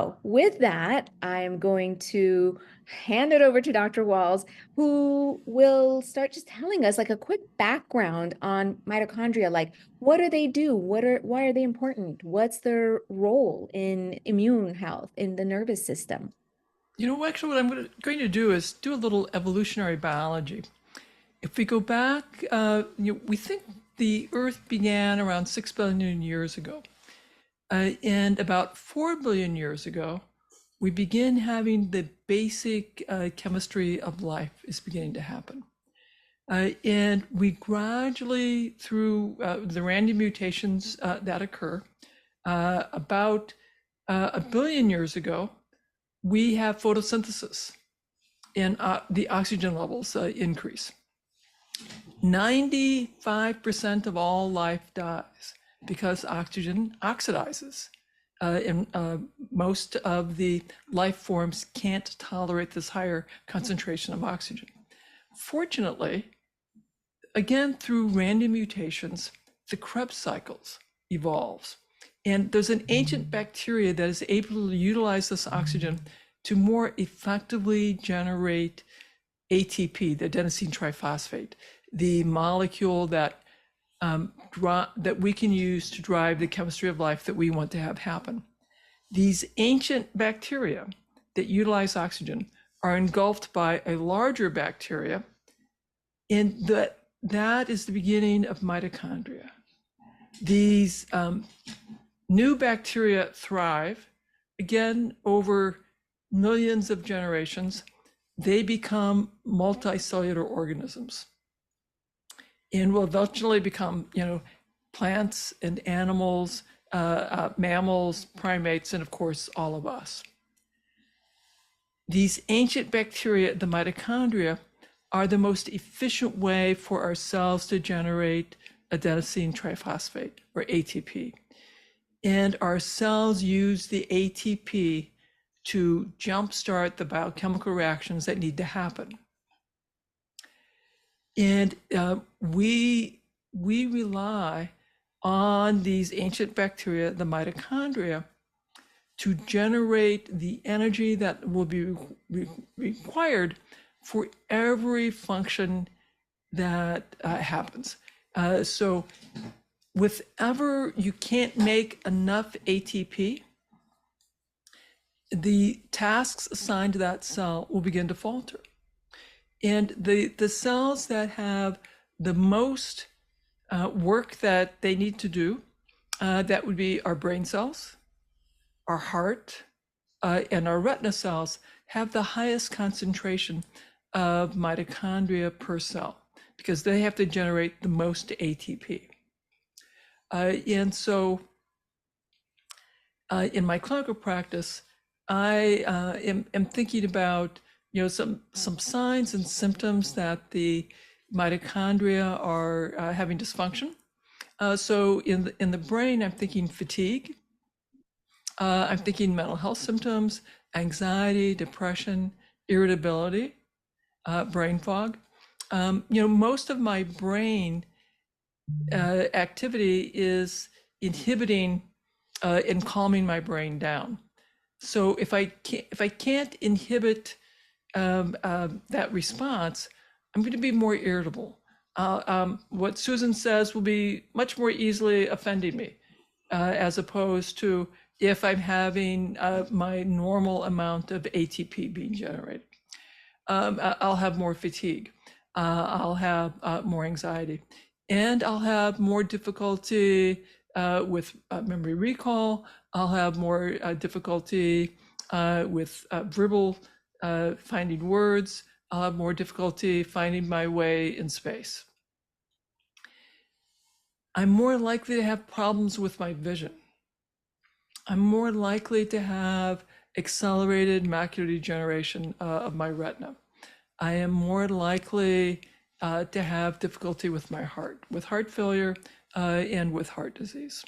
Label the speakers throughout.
Speaker 1: So with that, I'm going to hand it over to Dr. Wahls, who will start just telling us like a quick background on mitochondria. Like, what do they do? Why are they important? What's their role in immune health in the nervous system?
Speaker 2: Actually, what I'm going to do is do a little evolutionary biology. If we go back, we think the Earth began around 6 billion years ago. And about 4 billion years ago, we begin having the basic chemistry of life is beginning to happen. And we gradually, through the random mutations that occur, about a billion years ago, we have photosynthesis and the oxygen levels increase. 95% of all life dies because oxygen oxidizes. And most of the life forms can't tolerate this higher concentration of oxygen. Fortunately, again, through random mutations, the Krebs cycles evolves. And there's an ancient bacteria that is able to utilize this oxygen to more effectively generate ATP, the adenosine triphosphate, the molecule that that we can use to drive the chemistry of life that we want to have happen. These ancient bacteria that utilize oxygen are engulfed by a larger bacteria, and that is the beginning of mitochondria. These new bacteria thrive, again, over millions of generations. They become multicellular organisms and will eventually become, plants and animals, mammals, primates, and of course, all of us. These ancient bacteria, the mitochondria, are the most efficient way for our cells to generate adenosine triphosphate, or ATP. And our cells use the ATP to jumpstart the biochemical reactions that need to happen. And we rely on these ancient bacteria, the mitochondria, to generate the energy that will be required for every function that happens. So whenever you can't make enough ATP, the tasks assigned to that cell will begin to falter. And the cells that have the most work that they need to do, that would be our brain cells, our heart, and our retina cells, have the highest concentration of mitochondria per cell because they have to generate the most ATP. And so in my clinical practice, I am thinking about some signs and symptoms that the mitochondria are having dysfunction. So in the brain, I'm thinking fatigue. I'm thinking mental health symptoms, anxiety, depression, irritability, brain fog. Most of my brain activity is inhibiting and calming my brain down. So if I can't inhibit that response, I'm going to be more irritable. What Susan says will be much more easily offending me, as opposed to if I'm having my normal amount of ATP being generated. I'll have more fatigue. I'll have more anxiety, and I'll have more difficulty with memory recall. I'll have more difficulty with verbal finding words. I'll have more difficulty finding my way in space. I'm more likely to have problems with my vision. I'm more likely to have accelerated macular degeneration of my retina. I am more likely to have difficulty with my heart, with heart failure and with heart disease.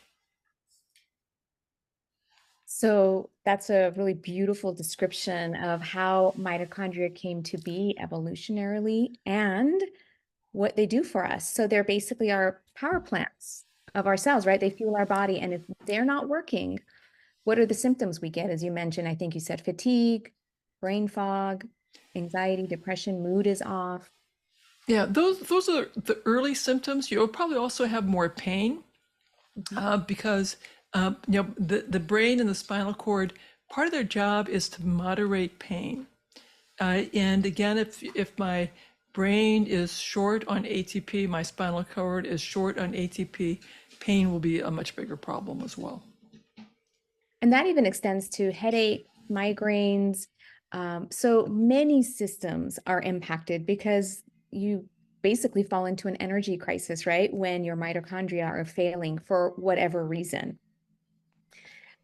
Speaker 1: So that's a really beautiful description of how mitochondria came to be evolutionarily and what they do for us. So they're basically our power plants of our cells, right? They fuel our body. And if they're not working, what are the symptoms we get? As you mentioned, I think you said fatigue, brain fog, anxiety, depression, mood is off.
Speaker 2: Yeah, those are the early symptoms. You'll probably also have more pain
Speaker 1: Mhm.
Speaker 2: because the brain and the spinal cord, part of their job is to moderate pain. And again, if my brain is short on ATP, my spinal cord is short on ATP, pain will be a much bigger problem as well.
Speaker 1: And that even extends to headache, migraines. So many systems are impacted because you basically fall into an energy crisis, right? When your mitochondria are failing for whatever reason.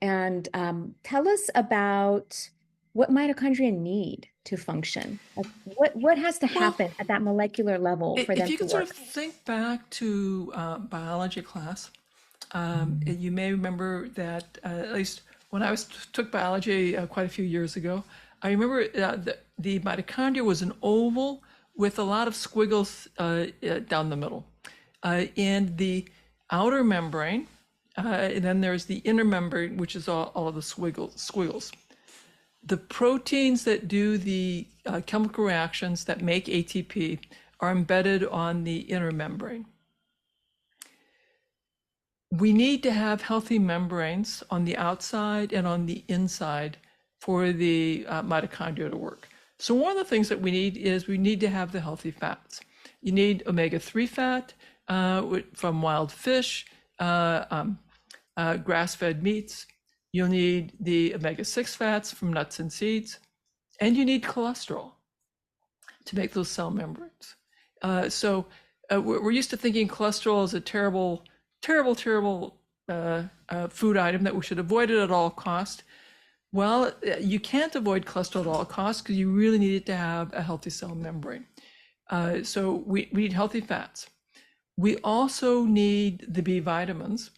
Speaker 1: And tell us about what mitochondria need to function. Like what has to
Speaker 2: Well,
Speaker 1: happen at that molecular level for
Speaker 2: if
Speaker 1: them
Speaker 2: you
Speaker 1: to
Speaker 2: can sort of
Speaker 1: work?
Speaker 2: think back to biology class, you may remember that at least when I took biology quite a few years ago, I remember the mitochondria was an oval with a lot of squiggles down the middle. And the outer membrane, and then there's the inner membrane, which is all of the squiggles. The proteins that do the chemical reactions that make ATP are embedded on the inner membrane. We need to have healthy membranes on the outside and on the inside for the mitochondria to work. So one of the things that we need to have the healthy fats. You need omega-3 fat from wild fish, grass-fed meats. You'll need the omega-6 fats from nuts and seeds, and you need cholesterol to make those cell membranes. We're used to thinking cholesterol is a terrible, terrible, terrible food item that we should avoid it at all cost. Well, you can't avoid cholesterol at all costs because you really need it to have a healthy cell membrane. So we need healthy fats. We also need the B vitamins.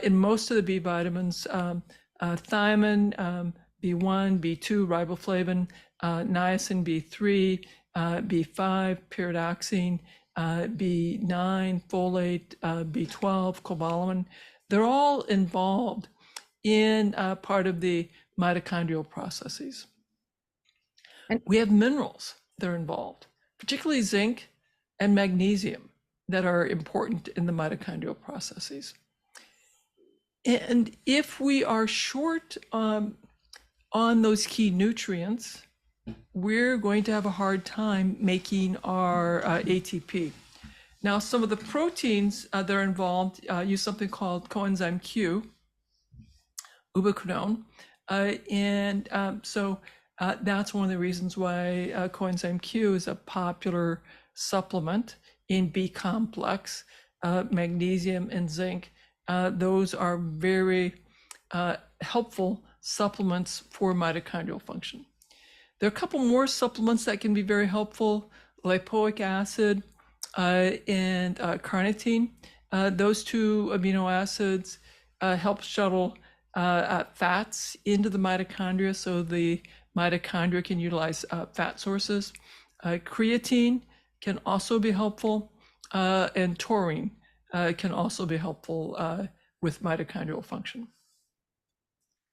Speaker 2: In most of the B vitamins, thiamine, B1, B2, riboflavin, niacin, B3, B5, pyridoxine, B9, folate, B12, cobalamin, they're all involved in part of the mitochondrial processes.
Speaker 1: And
Speaker 2: We have minerals that are involved, particularly zinc and magnesium, that are important in the mitochondrial processes. And if we are short on those key nutrients, we're going to have a hard time making our ATP. Now, some of the proteins that are involved use something called coenzyme Q, ubiquinone, that's one of the reasons why coenzyme Q is a popular supplement in B complex, magnesium and zinc. Those are very helpful supplements for mitochondrial function. There are a couple more supplements that can be very helpful: lipoic acid and carnitine. Those two amino acids help shuttle fats into the mitochondria so the mitochondria can utilize fat sources. Creatine can also be helpful, and taurine can also be helpful with mitochondrial function.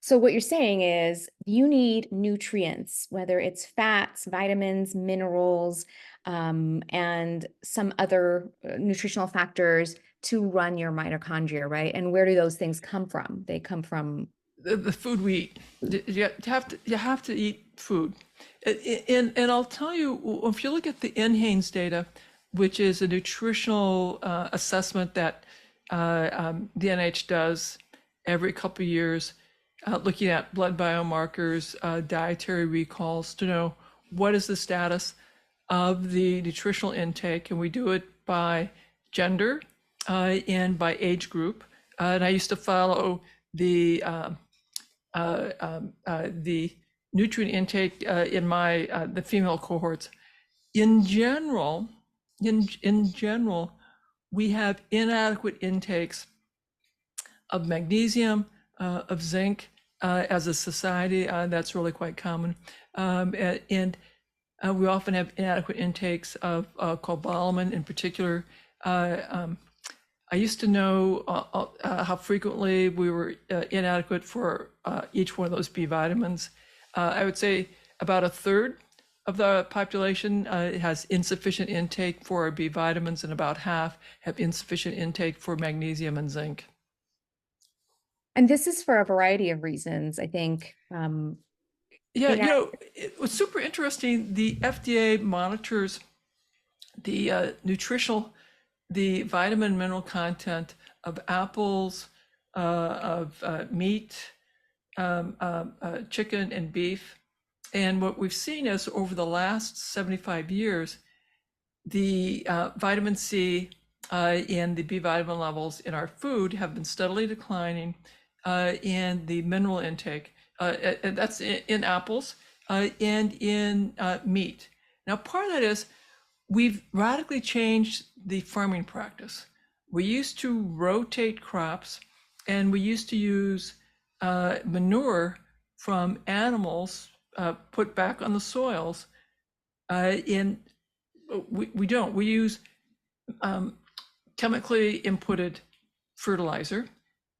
Speaker 1: so what you're saying is you need nutrients, whether it's fats, vitamins, minerals, and some other nutritional factors to run your mitochondria, right? And where do those things come from? They come from
Speaker 2: The food we eat.
Speaker 1: food.
Speaker 2: You have to eat food. And I'll tell you, if you look at the NHANES data, which is a nutritional assessment that the NIH does every couple of years, looking at blood biomarkers, dietary recalls to know what is the status of the nutritional intake, and we do it by gender and by age group. And I used to follow the nutrient intake in my the female cohorts. In general, in general, we have inadequate intakes of magnesium, of zinc as a society. That's really quite common. And we often have inadequate intakes of cobalamin in particular. I used to know how frequently we were inadequate for each one of those B vitamins. I would say about a third of the population has insufficient intake for B vitamins, and about half have insufficient intake for magnesium and zinc.
Speaker 1: And this is for a variety of reasons, I think.
Speaker 2: Yeah,
Speaker 1: In
Speaker 2: it was super interesting. The FDA monitors the the vitamin mineral content of apples, of meat, chicken, and beef. And what we've seen is over the last 75 years, the vitamin C and the B vitamin levels in our food have been steadily declining, and the mineral intake, and that's in apples and in meat. Now, part of that is we've radically changed the farming practice. We used to rotate crops, and we used to use manure from animals put back on the soils. In we don't. We use chemically inputted fertilizer,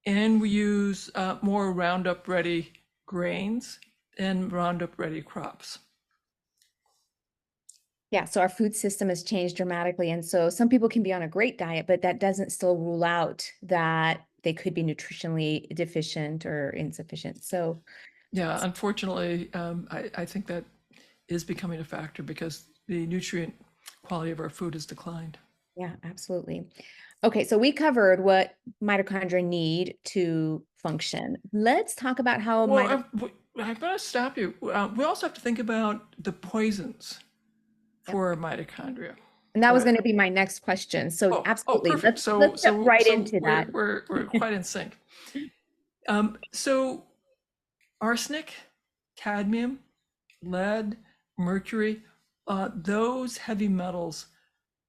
Speaker 2: and we use more Roundup Ready grains and Roundup Ready crops.
Speaker 1: Yeah, so our food system has changed dramatically. And so some people can be on a great diet, but that doesn't still rule out that they could be nutritionally deficient or insufficient. So,
Speaker 2: Yeah, unfortunately, I think that is becoming a factor because the nutrient quality of our food has declined.
Speaker 1: yeah, absolutely. Okay, so we covered what mitochondria need to function. Let's talk about how
Speaker 2: Well, I'm going to stop you. We also have to think about the poisons
Speaker 1: Yep.
Speaker 2: for mitochondria.
Speaker 1: And that was
Speaker 2: Uh,
Speaker 1: going to be my next question. So
Speaker 2: oh,
Speaker 1: absolutely.
Speaker 2: perfect.
Speaker 1: Let's step right into that.
Speaker 2: We're quite in sync. So arsenic, cadmium, lead, mercury, those heavy metals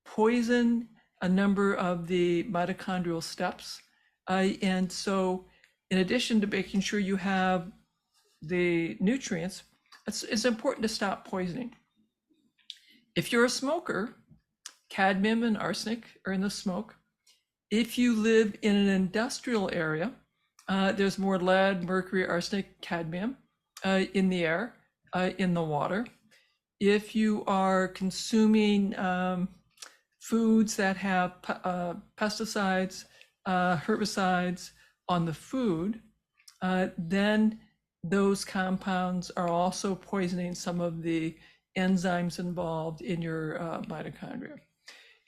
Speaker 2: poison a number of the mitochondrial steps. And so, in addition to making sure you have the nutrients, it's important to stop poisoning. If you're a smoker, cadmium and arsenic are in the smoke. If you live in an industrial area, there's more lead, mercury, arsenic, cadmium in the air, in the water. If you are consuming foods that have pesticides, herbicides on the food, then those compounds are also poisoning some of the enzymes involved in your mitochondria.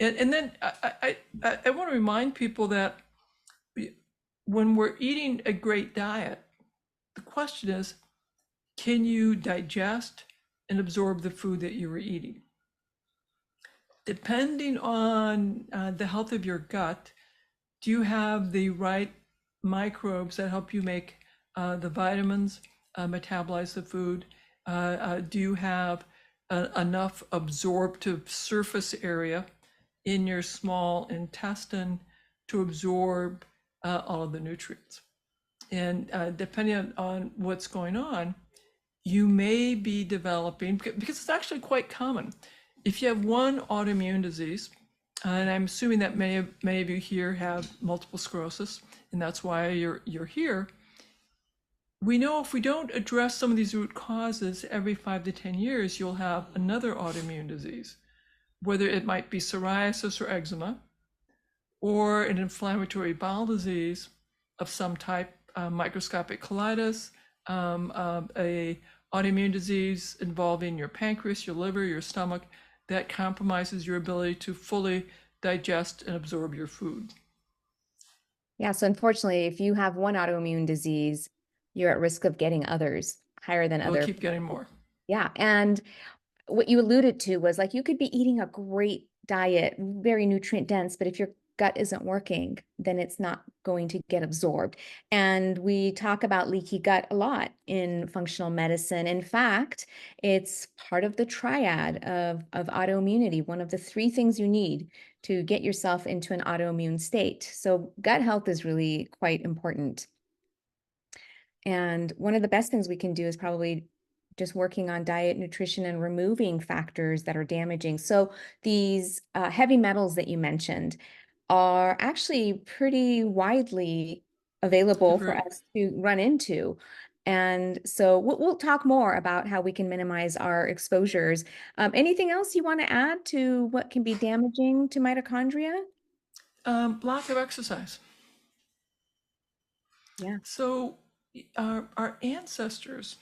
Speaker 2: And then I want to remind people that when we're eating a great diet, the question is, can you digest and absorb the food that you were eating? Depending on the health of your gut, do you have the right microbes that help you make the vitamins, metabolize the food? Do you have enough absorptive surface area in your small intestine to absorb all of the nutrients? And depending on what's going on, you may be developing, because it's actually quite common. If you have one autoimmune disease, and I'm assuming that many of you here have multiple sclerosis, and that's why you're here. We know if we don't address some of these root causes every 5 to 10 years, you'll have another autoimmune disease, whether it might be psoriasis or eczema, or an inflammatory bowel disease of some type, microscopic colitis, a autoimmune disease involving your pancreas, your liver, your stomach, that compromises your ability to fully digest and absorb your food.
Speaker 1: Yeah, so unfortunately, if you have one autoimmune disease, you're at risk of getting others higher than
Speaker 2: We'll
Speaker 1: other.
Speaker 2: keep getting more.
Speaker 1: Yeah, and what you alluded to was like you could be eating a great diet, very nutrient dense, but if your gut isn't working, then it's not going to get absorbed. And we talk about leaky gut a lot in functional medicine. In fact, it's part of the triad of autoimmunity, one of the three things you need to get yourself into an autoimmune state. So gut health is really quite important. And one of the best things we can do is probably just working on diet, nutrition, and removing factors that are damaging. So these heavy metals that you mentioned, are actually pretty widely available for
Speaker 2: Very,
Speaker 1: us to run into. And so we'll talk more about how we can minimize our exposures. Anything else you want to add to what can be damaging to mitochondria?
Speaker 2: lack of exercise.
Speaker 1: Yeah.
Speaker 2: So our ancestors,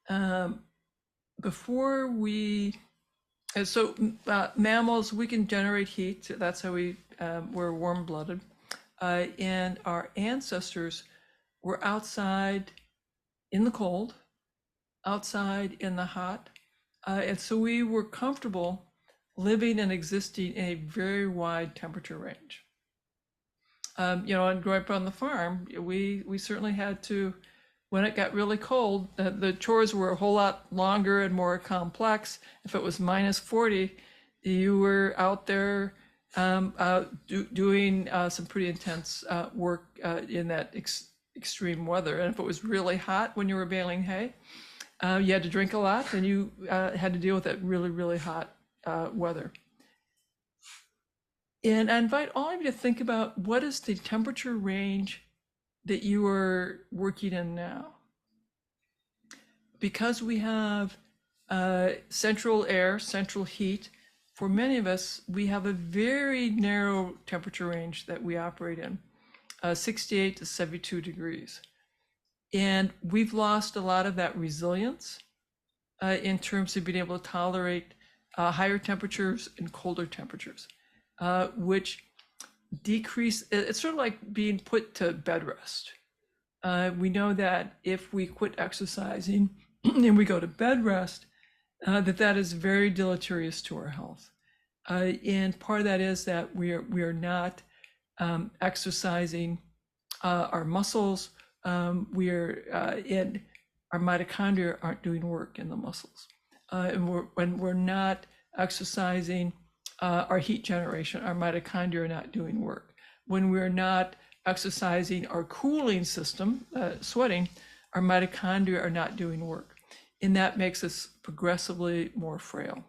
Speaker 2: um, before we, mammals, we can generate heat. That's how we're warm-blooded. And our ancestors were outside in the cold, outside in the hot. And so we were comfortable living and existing in a very wide temperature range. And growing up on the farm, we certainly had to, when it got really cold, the chores were a whole lot longer and more complex. If it was minus 40, you were out there doing some pretty intense work in that extreme weather. And if it was really hot when you were baling hay, you had to drink a lot, and you had to deal with that really, really hot weather. And I invite all of you to think about, what is the temperature range that you are working in now? Because we have central air, central heat, for many of us, we have a very narrow temperature range that we operate in, 68 to 72 degrees. And we've lost a lot of that resilience in terms of being able to tolerate higher temperatures and colder temperatures, which decrease. It's sort of like being put to bed rest. We know that if we quit exercising and we go to bed rest, that is very deleterious to our health. And part of that is that we are not exercising our muscles. We are in our mitochondria aren't doing work in the muscles, and when we're not exercising our heat generation, our mitochondria are not doing work. When we're not exercising our cooling system, sweating, our mitochondria are not doing work, and that makes us progressively more frail.